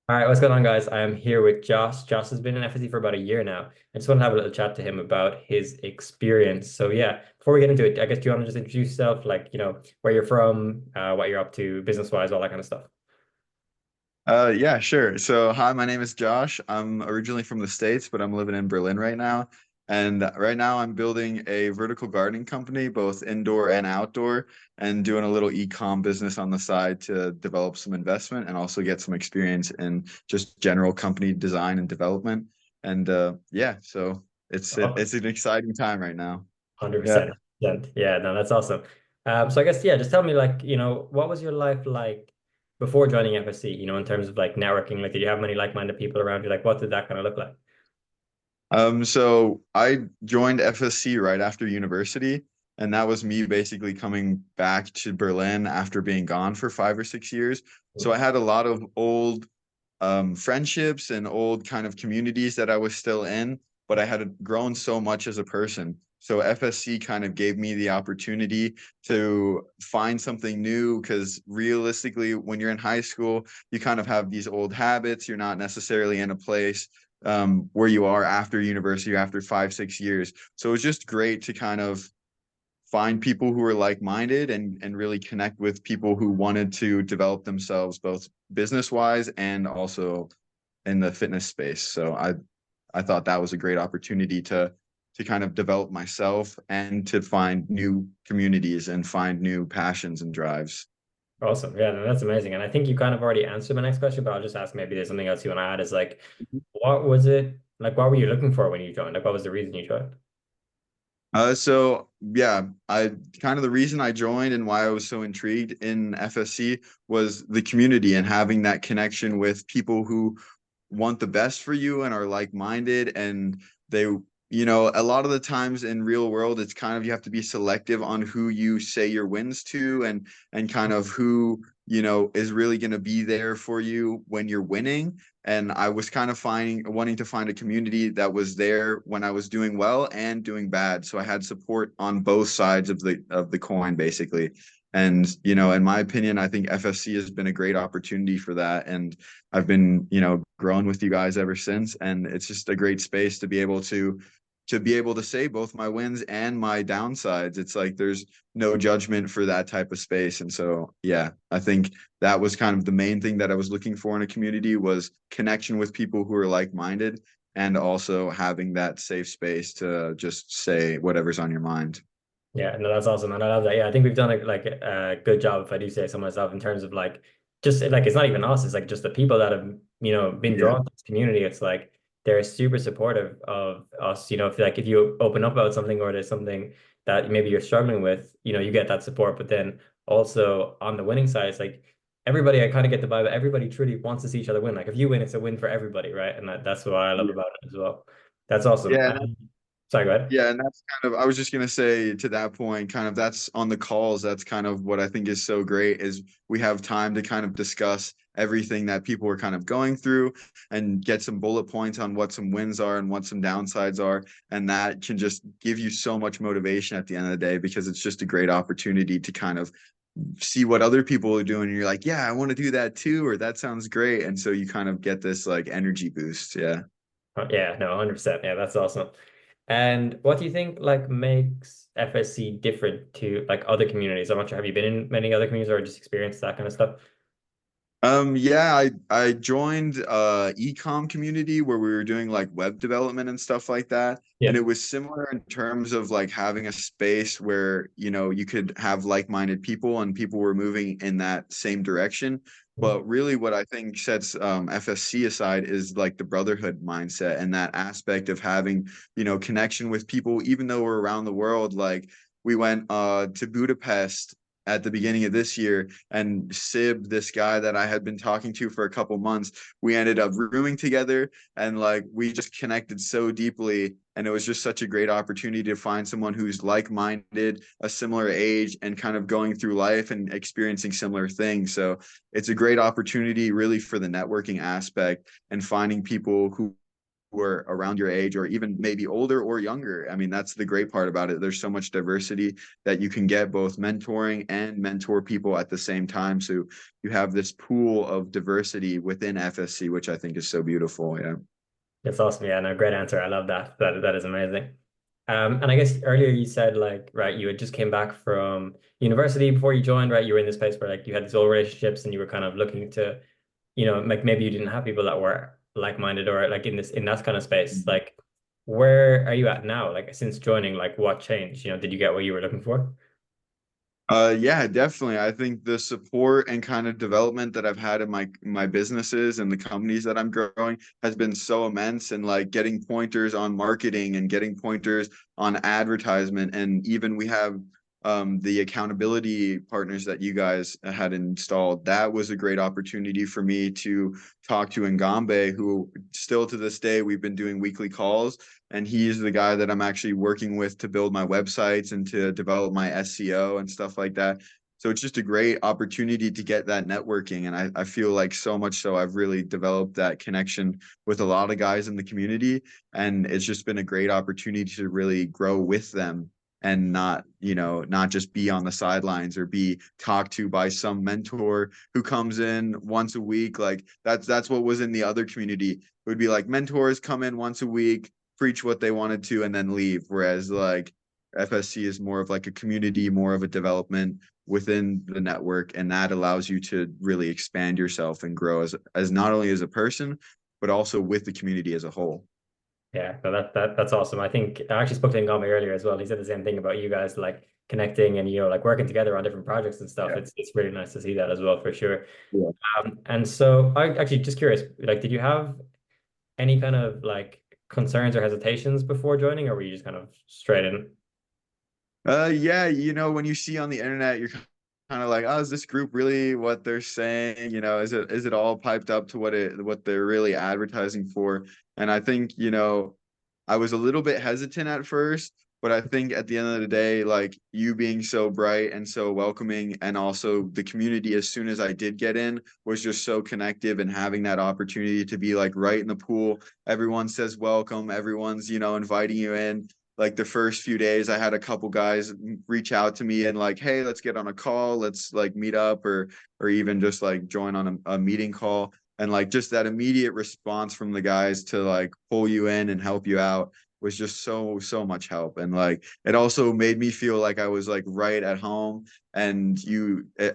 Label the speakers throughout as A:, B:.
A: All right, what's going on, guys? I am here with Josh. Josh has been in FSC for about a year now. I just want to have a little chat to him about his experience. So, yeah, before we get into it, I guess do you want to just introduce yourself, like, where you're from, what you're up to, business-wise, all that kind of stuff?
B: Yeah, sure. So, hi, my name is Josh. I'm originally from the States, but I'm living in Berlin right now. And right now, I'm building a vertical gardening company, both indoor and outdoor, and doing a little e-com business on the side to develop some investment and also get some experience in just general company design and development. And yeah, so
A: Oh,
B: it's an exciting time right now. Yeah.
A: 100%. Yeah, no, that's awesome. So I guess, yeah, just tell me, like, what was your life like before joining FSC, in terms of like networking? Like, did you have many like-minded people around you? Like, what did that kind of look like?
B: So I joined FSC right after university, and that was me basically coming back to Berlin after being gone for 5 or 6 years. So I had a lot of old friendships and old kind of communities that I was still in, but I had grown so much as a person. So FSC kind of gave me the opportunity to find something new because realistically, when you're in high school, you kind of have these old habits. You're not necessarily in a place where you are after university or after 5, 6 years. So it was just great to kind of find people who are like-minded and really connect with people who wanted to develop themselves both business-wise and also in the fitness space. So I thought that was a great opportunity to kind of develop myself and to find new communities and find new passions and drives.
A: Awesome. Yeah, no, that's amazing. And I think you kind of already answered my next question, but I'll just ask maybe there's something else you want to add is like, what was it like, what were you looking for when you joined? Like, what was the reason you joined?
B: So yeah, I kind of the reason I joined and why I was so intrigued in FSC was the community and having that connection with people who want the best for you and are like-minded and they a lot of the times in real world it's kind of you have to be selective on who you say your wins to and kind of who is really going to be there for you when you're winning. And I was kind of finding wanting to find a community that was there when I was doing well and doing bad, so I had support on both sides of the coin basically. And in my opinion, I think FSC has been a great opportunity for that, and I've been, growing with you guys ever since. And it's just a great space to be able to say both my wins and my downsides. It's like there's no judgment for that type of space. And so, yeah, I think that was kind of the main thing that I was looking for in a community was connection with people who are like-minded and also having that safe space to just say whatever's on your mind.
A: Yeah, no, that's awesome. And I love that. Yeah, I think we've done a good job, if I do say so myself, in terms of like just like it's not even us, it's like just the people that have, been
B: Yeah.
A: drawn to this community. It's like they're super supportive of us. If you open up about something or there's something that maybe you're struggling with, you get that support. But then also on the winning side, it's like everybody, I kind of get the vibe that everybody truly wants to see each other win. Like if you win, it's a win for everybody, right? And that's what I love
B: Yeah.
A: about it as well. That's awesome.
B: Yeah.
A: Sorry, go ahead.
B: Yeah, and that's kind of, I was just gonna say to that point, kind of that's on the calls. That's kind of what I think is so great is we have time to kind of discuss everything that people are kind of going through and get some bullet points on what some wins are and what some downsides are. And that can just give you so much motivation at the end of the day because it's just a great opportunity to kind of see what other people are doing. And you're like, yeah, I want to do that too, or that sounds great. And so you kind of get this like energy boost. Yeah.
A: Yeah, no, 100%. Yeah, that's awesome. And what do you think like makes FSC different to like other communities? I'm not sure. Have you been in many other communities or just experienced that kind of stuff?
B: Yeah, I joined ecom community where we were doing like web development and stuff like that. And
A: Yeah.
B: it was similar in terms of like having a space where, you could have like-minded people and people were moving in that same direction. But really what I think sets FSC aside is like the brotherhood mindset and that aspect of having, connection with people, even though we're around the world. Like we went to Budapest at the beginning of this year, and Sib, this guy that I had been talking to for a couple months, we ended up rooming together and like we just connected so deeply. And it was just such a great opportunity to find someone who's like-minded, a similar age, and kind of going through life and experiencing similar things. So it's a great opportunity really for the networking aspect and finding people who are around your age or even maybe older or younger. I mean, that's the great part about it. There's so much diversity that you can get both mentoring and mentor people at the same time. So you have this pool of diversity within FSC, which I think is so beautiful. Yeah.
A: It's awesome. Yeah, no, great answer. I love that. That is amazing. And I guess earlier you said like, right, you had just came back from university before you joined, right? You were in this place where like you had these old relationships and you were kind of looking to, like maybe you didn't have people that were like-minded or like in that kind of space. Like, where are you at now? Like since joining, like what changed? Did you get what you were looking for?
B: Yeah, definitely. I think the support and kind of development that I've had in my businesses and the companies that I'm growing has been so immense, and like getting pointers on marketing and getting pointers on advertisement. And even we have the accountability partners that you guys had installed. That was a great opportunity for me to talk to Ngambe, who still to this day we've been doing weekly calls, and he's the guy that I'm actually working with to build my websites and to develop my SEO and stuff like that. So it's just a great opportunity to get that networking. And I feel like so much so I've really developed that connection with a lot of guys in the community. And it's just been a great opportunity to really grow with them and not just be on the sidelines or be talked to by some mentor who comes in once a week. Like that's what was in the other community. It would be like mentors come in once a week, preach what they wanted to, and then leave. Whereas like FSC is more of like a community, more of a development within the network, and that allows you to really expand yourself and grow as not only as a person, but also with the community as a whole.
A: Yeah, no, that's awesome. I think I actually spoke to Ngami earlier as well. He said the same thing about you guys like connecting and like working together on different projects and stuff.
B: Yeah.
A: It's really nice to see that as well for sure.
B: Yeah.
A: And so I actually just curious, like, did you have any kind of like concerns or hesitations before joining, or were you just kind of straight in?
B: Yeah, when you see on the internet, you're kind of like, oh, is this group really what they're saying? Is it all piped up to what they're really advertising for? And I think, I was a little bit hesitant at first, but I think at the end of the day, like you being so bright and so welcoming, and also the community as soon as I did get in was just so connective, and having that opportunity to be like right in the pool. Everyone says welcome, everyone's, inviting you in. Like the first few days, I had a couple guys reach out to me and like, hey, let's get on a call, let's like meet up, or even just like join on a meeting call. And like just that immediate response from the guys to like pull you in and help you out was just so much help. And like it also made me feel like I was like right at home, and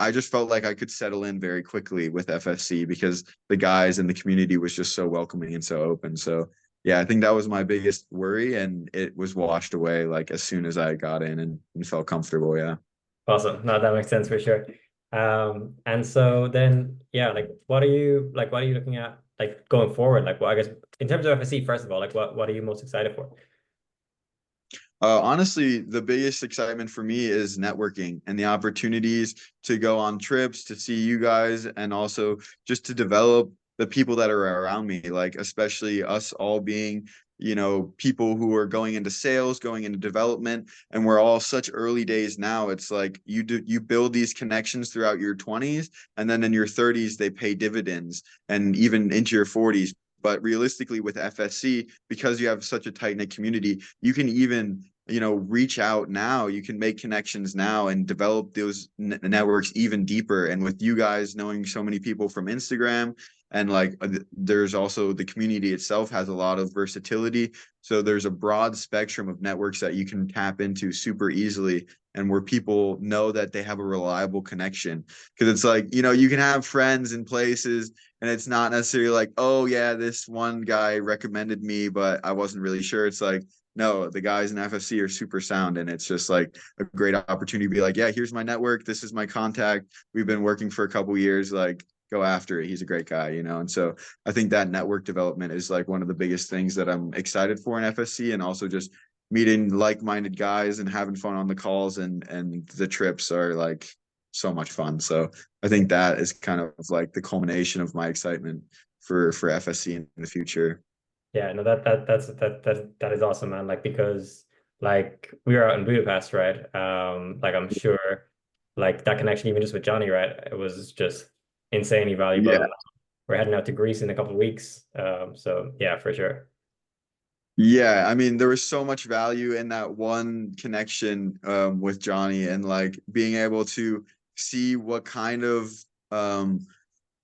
B: I just felt like I could settle in very quickly with FSC because the guys and the community was just so welcoming and so open. So yeah, I think that was my biggest worry, and it was washed away like as soon as I got in and felt comfortable. Yeah.
A: Awesome. No, that makes sense for sure. And so then, yeah, like, what are you looking at, like, going forward? Like, well, I guess in terms of FSC, first of all, like, what are you most excited for?
B: Honestly, the biggest excitement for me is networking and the opportunities to go on trips, to see you guys, and also just to develop the people that are around me, like especially us all being, people who are going into sales, going into development, and we're all such early days now. It's like you build these connections throughout your 20s, and then in your 30s they pay dividends, and even into your 40s. But realistically, with FSC, because you have such a tight knit community, you can even reach out now. You can make connections now and develop those networks even deeper. And with you guys knowing so many people from Instagram, and like there's also the community itself has a lot of versatility. So there's a broad spectrum of networks that you can tap into super easily, and where people know that they have a reliable connection. Because it's like, you can have friends in places, and it's not necessarily like, oh yeah, this one guy recommended me, but I wasn't really sure. It's like, no, the guys in FSC are super sound, and it's just like a great opportunity to be like, yeah, here's my network, this is my contact, we've been working for a couple years, like go after it, he's a great guy. And so I think that network development is like one of the biggest things that I'm excited for in FSC, and also just meeting like-minded guys and having fun on the calls, and the trips are like so much fun. So I think that is kind of like the culmination of my excitement for FSC in the future.
A: Yeah, no, that is awesome, man. Like, because like we were out in Budapest, right? Like I'm sure like that connection, even just with Johnny, right? It was just insanely valuable.
B: Yeah.
A: We're heading out to Greece in a couple of weeks. So yeah, for sure.
B: Yeah, I mean, there was so much value in that one connection with Johnny, and like being able to see what kind of um,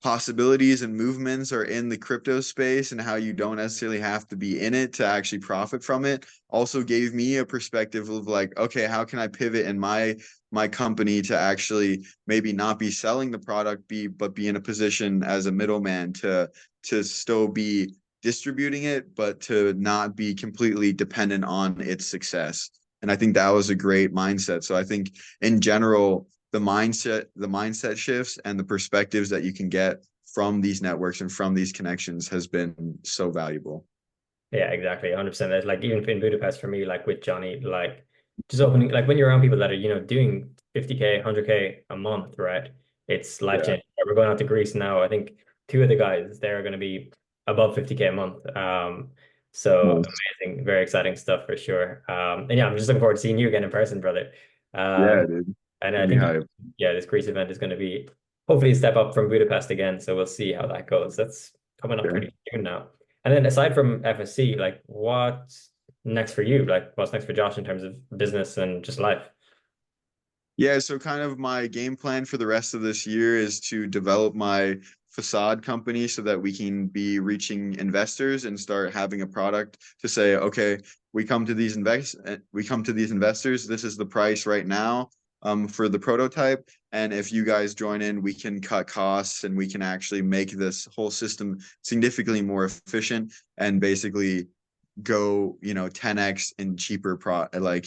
B: possibilities and movements are in the crypto space and how you don't necessarily have to be in it to actually profit from it also gave me a perspective of like, okay, how can I pivot in my company to actually maybe not be selling the product but be in a position as a middleman to still be distributing it but to not be completely dependent on its success. And I think that was a great mindset. So I think in general the mindset shifts and the perspectives that you can get from these networks and from these connections has been so valuable.
A: Yeah, exactly. 100%. That's like even in Budapest for me, like with Johnny, like just opening, like when you're around people that are, doing 50K, 100K a month, right? It's life
B: Yeah.
A: changing. We're going out to Greece now. I think two of the guys there are going to be above 50K a month. So
B: Nice.
A: amazing, very exciting stuff for sure. And yeah, I'm just looking forward to seeing you again in person, brother.
B: Yeah,
A: Um,
B: dude.
A: and I
B: Gonna be
A: think,
B: hype.
A: yeah, this Greece event is going to be hopefully a step up from Budapest again. So we'll see how that goes. That's coming up
B: Sure.
A: pretty soon now. And then aside from FSC, like what's next for you? Like what's next for Josh in terms of business and just life?
B: Yeah, so kind of my game plan for the rest of this year is to develop my facade company so that we can be reaching investors and start having a product to say, okay, we come to these investors, this is the price right now for the prototype. And if you guys join in, we can cut costs and we can actually make this whole system significantly more efficient and basically go 10x in cheaper like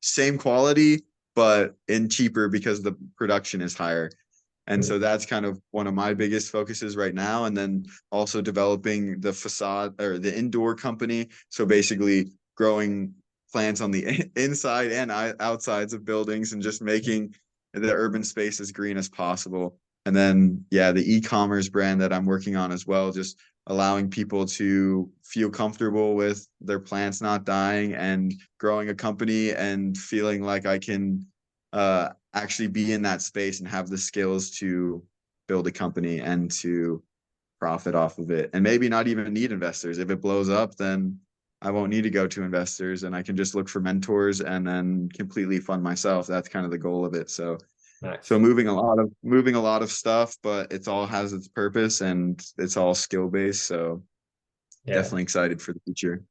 B: same quality but in cheaper because the production is higher. And
A: Mm.
B: so that's kind of one of my biggest focuses right now. And then also developing the facade or the indoor company, so basically growing plants on the inside and outsides of buildings and just making the urban space as green as possible. And then yeah, the e-commerce brand that I'm working on as well, just allowing people to feel comfortable with their plants not dying and growing a company and feeling like I can actually be in that space and have the skills to build a company and to profit off of it and maybe not even need investors. If it blows up, then I won't need to go to investors and I can just look for mentors and then completely fund myself. That's kind of the goal of it. So
A: Nice.
B: moving a lot of stuff, but it all has its purpose and it's all skill based. So
A: Yeah.
B: definitely excited for the future.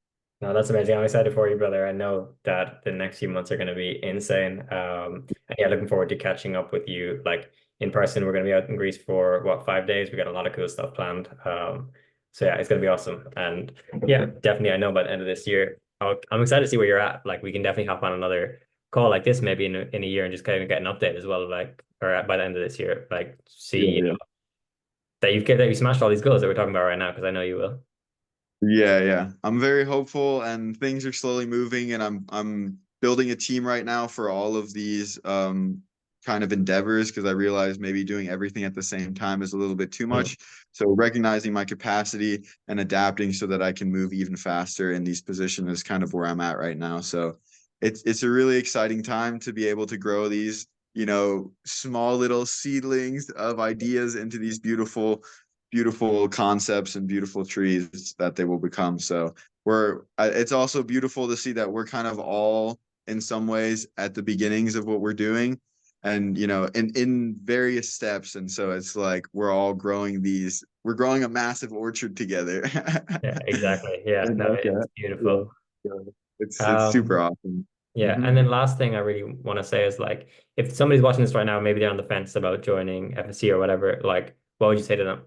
A: No, that's amazing. I'm excited for you, brother. I know that the next few months are going to be insane. And yeah, looking forward to catching up with you like in person. We're going to be out in Greece for what, 5 days. We got a lot of cool stuff planned. So yeah, it's going to be awesome. And yeah, definitely. I know by the end of this year, I'm excited to see where you're at. Like we can definitely hop on another call like this maybe in a year and just kind of get an update as well. Like, or by the end of this year, like
B: Yeah,
A: see
B: yeah.
A: that you smashed all these goals that we're talking about right now, because I know you will.
B: Yeah, yeah. I'm very hopeful and things are slowly moving and I'm building a team right now for all of these kind of endeavors because I realize maybe doing everything at the same time is a little bit too
A: Mm.
B: much. So recognizing my capacity and adapting so that I can move even faster in these positions is kind of where I'm at right now. So it's a really exciting time to be able to grow these, small little seedlings of ideas into these beautiful concepts and beautiful trees that they will become. So it's also beautiful to see that we're kind of all in some ways at the beginnings of what we're doing and in various steps. And so it's like we're growing a massive orchard together.
A: Yeah, exactly. Yeah,
B: And
A: no,
B: okay.
A: it's
B: Yeah.
A: beautiful.
B: Yeah. It's super
A: Um,
B: awesome.
A: yeah,
B: Mhm.
A: and then last thing I really want to say is like, if somebody's watching this right now, maybe they're on the fence about joining FSC or whatever, like, what would you say to them?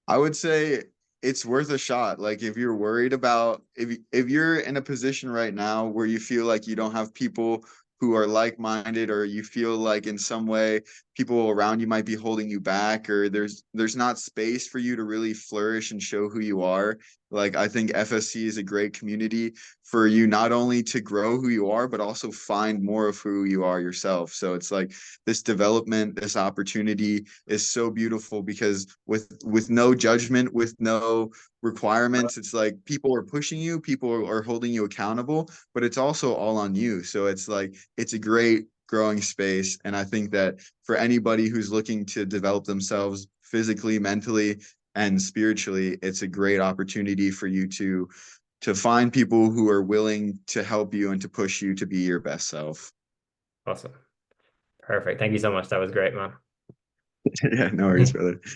B: I would say it's worth a shot. Like if you're worried about if you're in a position right now where you feel like you don't have people who are like-minded or you feel like in some way people around you might be holding you back or there's not space for you to really flourish and show who you are. Like I think FSC is a great community for you not only to grow who you are but also find more of who you are yourself. So it's like this development, this opportunity is so beautiful because with no judgment, with no requirements, it's like people are pushing you, people are holding you accountable, but it's also all on you. So it's like it's a great growing space. And I think that for anybody who's looking to develop themselves physically, mentally, and spiritually, it's a great opportunity for you to to find people who are willing to help you and to push you to be your best self.
A: Awesome. Perfect. Thank you so much. That was great, man.
B: Yeah, no worries, brother.